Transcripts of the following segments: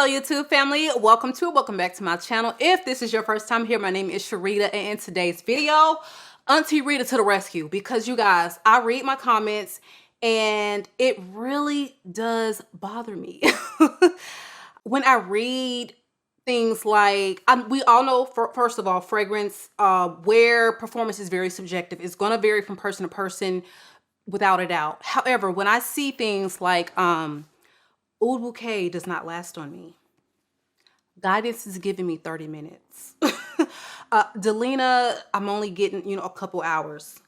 Hello YouTube family, welcome back to my channel. If this is your first time here, my name is Sharita, and in today's video, Auntie Rita to the rescue, because you guys, I read my comments and it really does bother me. When I read things like, we all know, first of all, fragrance, wear performance is very subjective. It's going to vary from person to person without a doubt. However, when I see things like, Oud Bouquet does not last on me. Guidance is giving me 30 minutes. Delina, I'm only getting, a couple hours.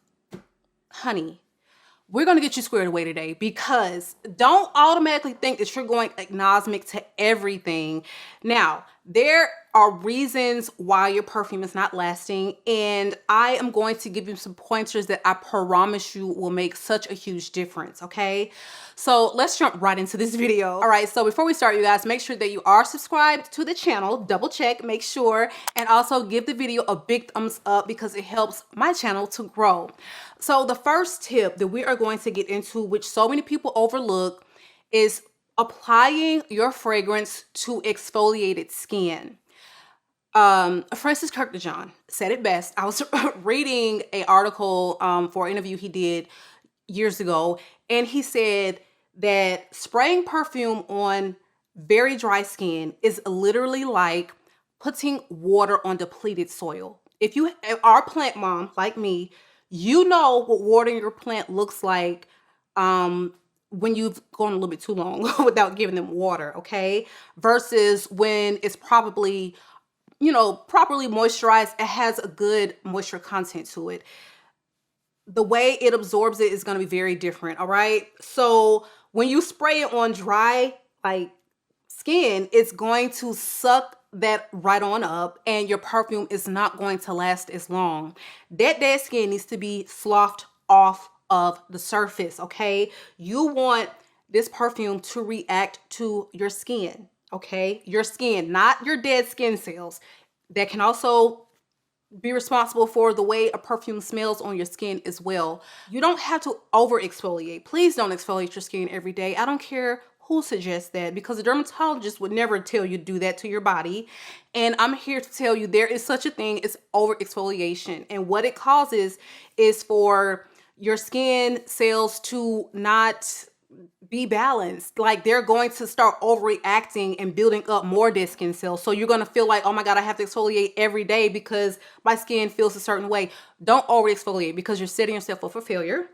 Honey, we're going to get you squared away today, because don't automatically think that you're going agnostic to everything. Now, there are reasons why your perfume is not lasting, and I am going to give you some pointers that I promise you will make such a huge difference, okay? So let's jump right into this video. All right, so before we start, you guys, make sure that you are subscribed to the channel, double check, make sure, and also give the video a big thumbs up because it helps my channel to grow. So the first tip that we are going to get into, which so many people overlook, is applying your fragrance to exfoliated skin. Francis Kirkdejohn said it best. I was reading an article for an interview he did years ago, and he said that spraying perfume on very dry skin is literally like putting water on depleted soil. If you are a plant mom like me, you know what watering your plant looks like when you've gone a little bit too long without giving them water, okay? Versus when it's probably, properly moisturized, it has a good moisture content to it. The way it absorbs it is going to be very different, all right? So when you spray it on dry, skin, it's going to suck that right on up, and your perfume is not going to last as long. That dead skin needs to be sloughed off of the surface, okay? You want this perfume to react to your skin, okay? Your skin, not your dead skin cells. That can also be responsible for the way a perfume smells on your skin as well. You don't have to over exfoliate. Please don't exfoliate your skin every day. I don't care who suggests that, because a dermatologist would never tell you to do that to your body. And I'm here to tell you there is such a thing as over exfoliation. And what it causes is for your skin cells to not be balanced. Like, they're going to start overreacting and building up more dead skin cells. So you're going to feel like, oh my God, I have to exfoliate every day because my skin feels a certain way. Don't over exfoliate, because you're setting yourself up for failure.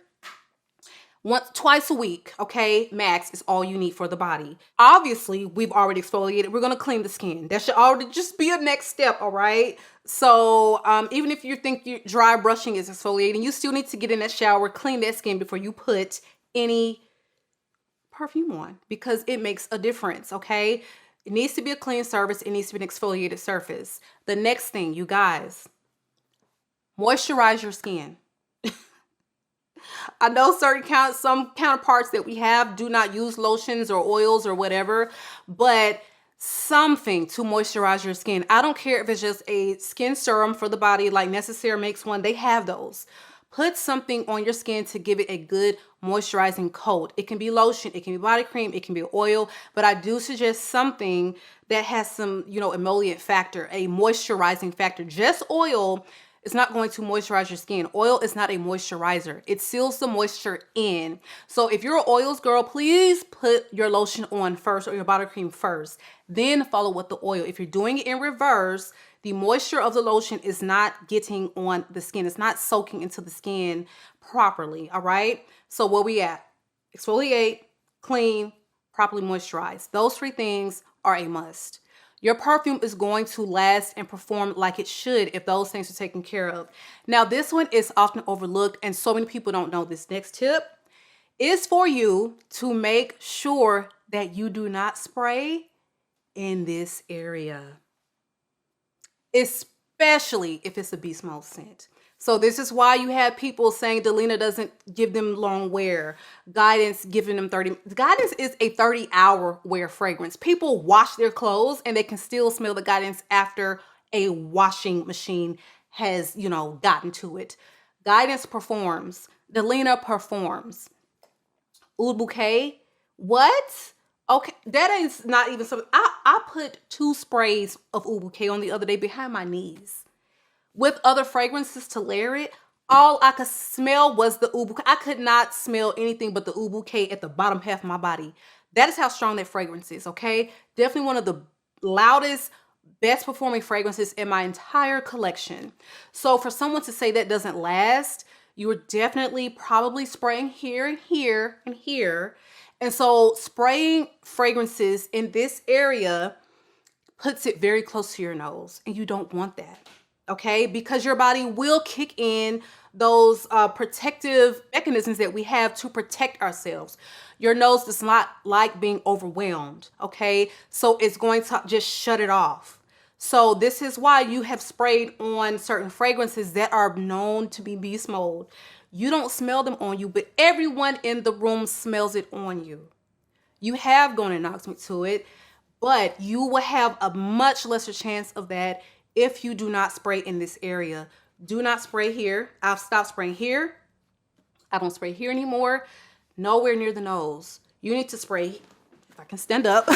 Twice a week, okay, max, is all you need for the body. Obviously, we've already exfoliated. We're going to clean the skin. That should already just be a next step, all right? So even if you think your dry brushing is exfoliating, you still need to get in that shower, clean that skin before you put any perfume on, because it makes a difference, okay? It needs to be a clean surface. It needs to be an exfoliated surface. The next thing, you guys, moisturize your skin. I know some counterparts that we have do not use lotions or oils or whatever, but something to moisturize your skin. I don't care if it's just a skin serum for the body, like NECESSAIRE makes one. They have those. Put something on your skin to give it a good moisturizing coat. It can be lotion, it can be body cream, it can be oil, but I do suggest something that has some, emollient factor, a moisturizing factor. Just oil is not going to moisturize your skin. Oil is not a moisturizer. It seals the moisture in. So if you're an oils girl, please put your lotion on first, or your body cream first, then follow with the oil. If you're doing it in reverse, the moisture of the lotion is not getting on the skin. It's not soaking into the skin properly, all right? So where we at? Exfoliate, clean, properly moisturize. Those three things are a must. Your perfume is going to last and perform like it should if those things are taken care of. Now, this one is often overlooked, and so many people don't know this next tip is for you to make sure that you do not spray in this area, especially if it's a beast mode scent. So this is why you have people saying Delina doesn't give them long wear. Guidance giving them 30. Guidance is a 30-hour wear fragrance. People wash their clothes and they can still smell the Guidance after a washing machine has, gotten to it. Guidance performs. Delina performs. Oud Bouquet, what? Okay, that is not even something. I put 2 sprays of Oud Bouquet on the other day behind my knees with other fragrances to layer it. All I could smell was the Oud Bouquet. I could not smell anything but the Oud Bouquet at the bottom half of my body. That is how strong that fragrance is, okay? Definitely one of the loudest, best performing fragrances in my entire collection. So for someone to say that doesn't last, you are definitely probably spraying here and here and here. And so spraying fragrances in this area puts it very close to your nose, and you don't want that, okay? Because your body will kick in those protective mechanisms that we have to protect ourselves. Your nose does not like being overwhelmed, okay? So it's going to just shut it off. So this is why you have sprayed on certain fragrances that are known to be beast mode. You don't smell them on you, but everyone in the room smells it on you. You have gone and knocked me to it, but you will have a much lesser chance of that if you do not spray in this area. Do not spray here. I've stopped spraying here. I don't spray here anymore. Nowhere near the nose. You need to spray, if I can stand up,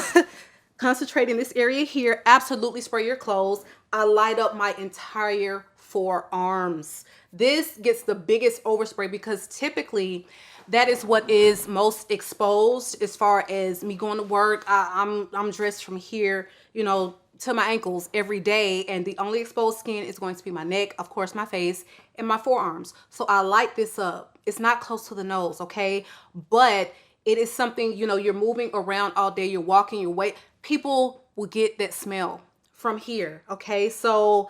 concentrate in this area here. Absolutely spray your clothes. I light up my entire forearms. This gets the biggest overspray because typically that is what is most exposed as far as me going to work. I'm dressed from here, you know, to my ankles every day, and the only exposed skin is going to be my neck, of course my face, and my forearms. So I light this up. It's not close to the nose, okay? But it is something, you know, you're moving around all day, you're walking your way. People will get that smell from here, okay? So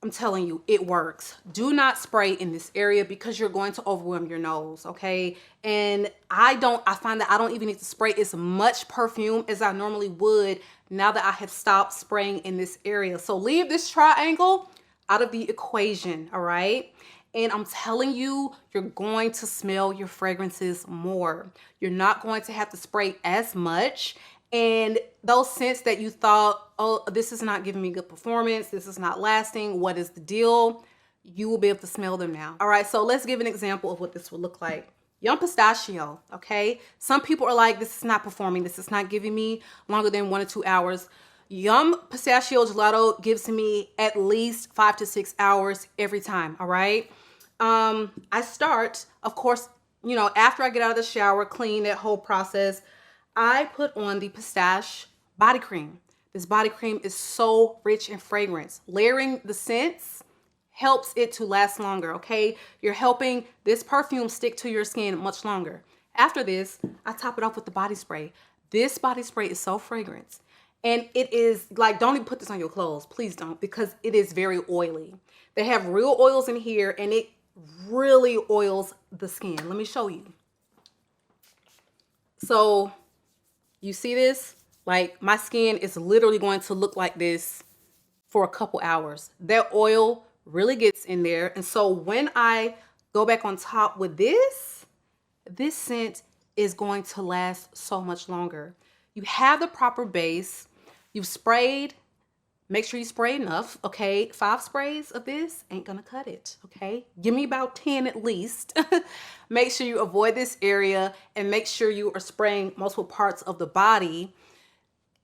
I'm telling you, it works. Do not spray in this area because you're going to overwhelm your nose, okay? And I find that I don't even need to spray as much perfume as I normally would now that I have stopped spraying in this area. So leave this triangle out of the equation, all right? And I'm telling you, you're going to smell your fragrances more. You're not going to have to spray as much. And those scents that you thought, oh, this is not giving me good performance, this is not lasting, what is the deal? You will be able to smell them now. All right, so let's give an example of what this would look like. Yum Pistachio, okay? Some people are like, this is not performing, this is not giving me longer than 1 or 2 hours. Yum Pistachio Gelato gives me at least 5 to 6 hours every time, all right? I start, of course, you know, after I get out of the shower, clean, that whole process, I put on the Pistache body cream. This body cream is so rich in fragrance. Layering the scents helps it to last longer, okay? You're helping this perfume stick to your skin much longer. After this, I top it off with the body spray. This body spray is so fragrant. And it is like, don't even put this on your clothes. Please don't, because it is very oily. They have real oils in here, and it really oils the skin. Let me show you. So you see this? Like, my skin is literally going to look like this for a couple hours. That oil really gets in there. And so when I go back on top with this scent is going to last so much longer. You have the proper base. You've sprayed. Make sure you spray enough, okay? 5 sprays of this ain't gonna cut it, okay? Give me about 10 at least. Make sure you avoid this area and make sure you are spraying multiple parts of the body,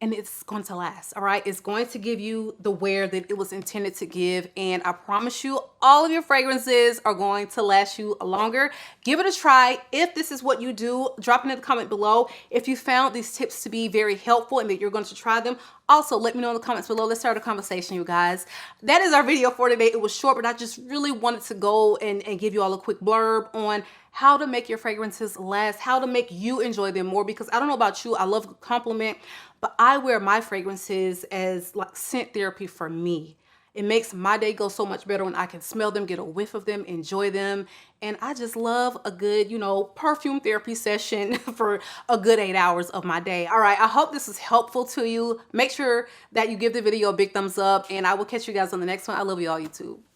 and it's going to last, all right? It's going to give you the wear that it was intended to give, and I promise you, all of your fragrances are going to last you longer. Give it a try. If this is what you do, drop it in the comment below. If you found these tips to be very helpful and that you're going to try them, also let me know in the comments below. Let's start a conversation, you guys. That is our video for today. It was short, but I just really wanted to go and give you all a quick blurb on how to make your fragrances last, how to make you enjoy them more, because I don't know about you, I love a compliment, but I wear my fragrances as like scent therapy for me. It makes my day go so much better when I can smell them, get a whiff of them, enjoy them. And I just love a good, you know, perfume therapy session for a good 8 hours of my day. All right, I hope this is helpful to you. Make sure that you give the video a big thumbs up, and I will catch you guys on the next one. I love you all, YouTube.